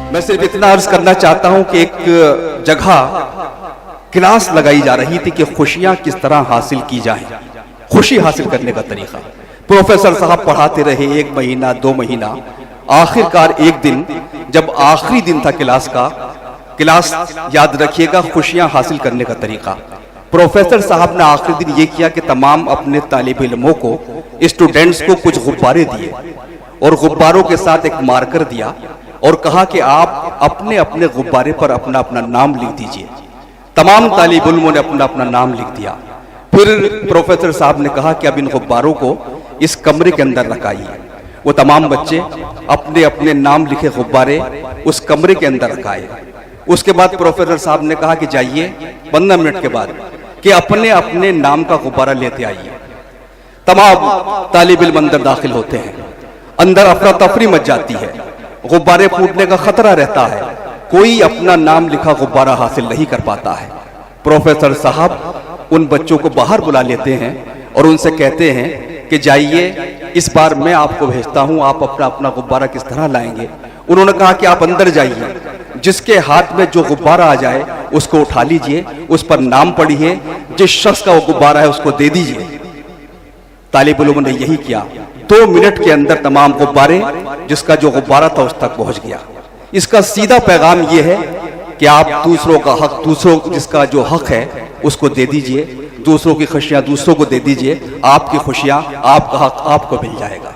मैं सिर्फ इतना अर्ज करना चाहता हूं कि एक जगह क्लास लगाई जा रही थी कि खुशियां किस तरह हासिल की जाए, खुशी हासिल करने का तरीका। प्रोफेसर साहब पढ़ाते रहे 1 महीना 2 महीना, आखिरकार एक दिन जब आखिरी दिन था क्लास का, क्लास याद रखिएगा खुशियां हासिल करने का तरीका। प्रोफेसर साहब ने आखिरी दिन ये किया कि तमाम अपने तालिब इल्मों को, स्टूडेंट्स को कुछ गुब्बारे दिए और गुब्बारों के साथ एक मार्कर दिया और कहा कि आप अपने अपने गुब्बारे पर अपना अपना नाम लिख दीजिए। तमाम तालिब इल्मों ने अपना अपना नाम लिख दिया। फिर प्रोफेसर साहब ने कहा कि अब इन गुब्बारों को इस कमरे के अंदर रखाइए। वो तमाम बच्चे अपने अपने नाम लिखे गुब्बारे उस कमरे के अंदर रखाए। उसके बाद प्रोफेसर साहब ने कहा कि जाइए 15 मिनट के बाद कि अपने अपने नाम का गुब्बारा लेते आइए। तमाम तालिब इल्म अंदर दाखिल होते हैं, अंदर अफरा तफरी मच जाती है, गुब्बारे फूटने का खतरा रहता है, कोई अपना नाम लिखा गुब्बारा हासिल नहीं कर पाता है। प्रोफेसर साहब उन बच्चों को बाहर बुला लेते हैं और उनसे कहते हैं कि जाइए, इस बार मैं आपको भेजता हूं, आप अपना अपना गुब्बारा किस तरह लाएंगे। उन्होंने कहा कि आप अंदर जाइए, जिसके हाथ में जो गुब्बारा आ जाए उसको उठा लीजिए, उस पर नाम पढ़िए, जिस शख्स का वो गुब्बारा है उसको दे दीजिए। तालिब इल्म ने यही किया। 2 मिनट के अंदर तमाम गुब्बारे, जिसका जो गुब्बारा था उस तक पहुंच गया। इसका सीधा पैगाम यह है कि आप दूसरों का हक, दूसरों जिसका जो हक है उसको दे दीजिए, दूसरों की खुशियां दूसरों को दे दीजिए, आपकी खुशियां, आपका हक आपको मिल जाएगा।